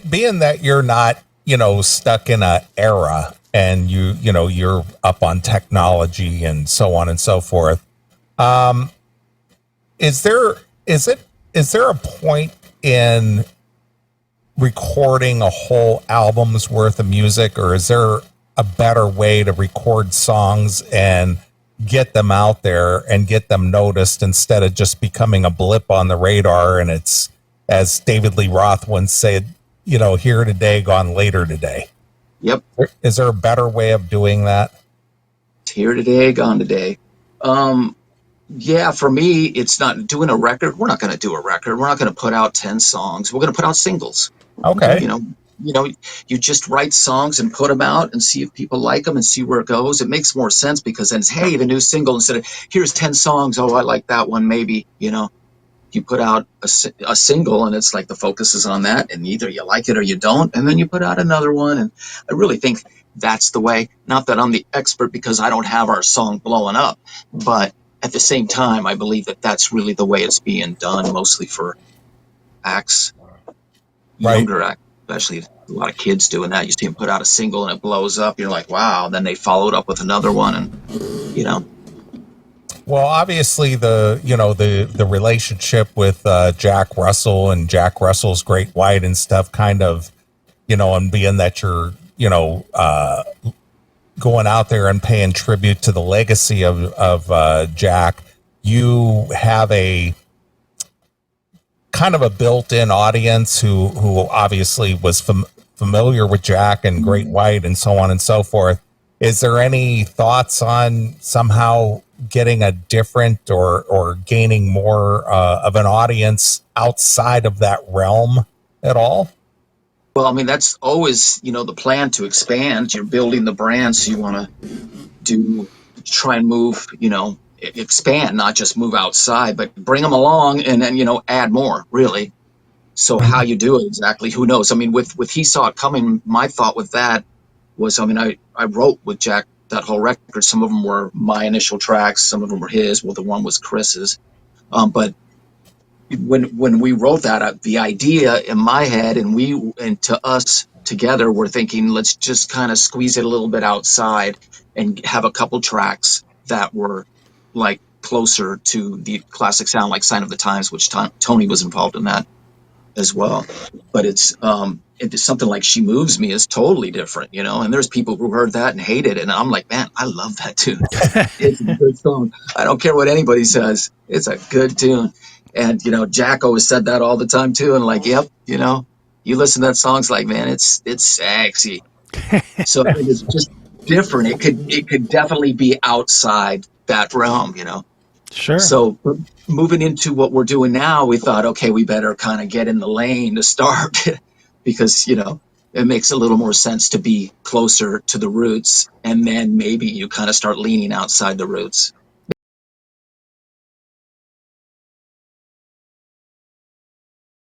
being that you're not, stuck in a era and you're up on technology and so on and so forth. Is there a point in recording a whole album's worth of music, or is there a better way to record songs and get them out there and get them noticed instead of just becoming a blip on the radar? And it's, as David Lee Roth once said, here today, gone later today. Yep. Is there a better way of doing that? Here today, gone today. Yeah, for me, it's not doing a record. We're not going to do a record. We're not going to put out 10 songs. We're going to put out singles. Okay. You just write songs and put them out and see if people like them and see where it goes. It makes more sense because then it's, hey, the new single, instead of here's 10 songs. Oh, I like that one. Maybe, you put out a single and it's like the focus is on that, and either you like it or you don't. And then you put out another one. And I really think that's the way. Not that I'm the expert because I don't have our song blowing up, but at the same time, I believe that that's really the way it's being done, mostly for acts, younger acts, especially a lot of kids doing that. You see them put out a single and it blows up. You're like, wow. Then they followed up with another one, and Well, obviously the relationship with Jack Russell and Jack Russell's Great White and stuff kind of, and being that you're, going out there and paying tribute to the legacy of Jack, you have a kind of a built-in audience who obviously was familiar with Jack and Great White and so on and so forth. Is there any thoughts on somehow getting a different or gaining more of an audience outside of that realm at all? Well, I mean, that's always, the plan to expand. You're building the brand, so you want to try and move, expand, not just move outside, but bring them along and then, add more, really. So how you do it exactly, who knows? I mean, with He Saw It Coming, my thought with that was, I wrote with Jack that whole record. Some of them were my initial tracks, some of them were his. Well, the one was Chris's. But when we wrote that, the idea in my head and to us together, we're thinking, let's just kind of squeeze it a little bit outside and have a couple tracks that were like closer to the classic sound, like Sign of the Times, which Tony was involved in that as well. But it's something like She Moves Me is totally different, and there's people who heard that and hated it. And I'm like, man, I love that tune. It's a good song. I don't care what anybody says. It's a good tune. And, Jack always said that all the time too. And like, yep, you listen to that song, it's like, man, it's sexy. So it's just different. It could definitely be outside that realm, Sure. So moving into what we're doing now, we thought, okay, we better kind of get in the lane to start because, it makes a little more sense to be closer to the roots. And then maybe you kind of start leaning outside the roots.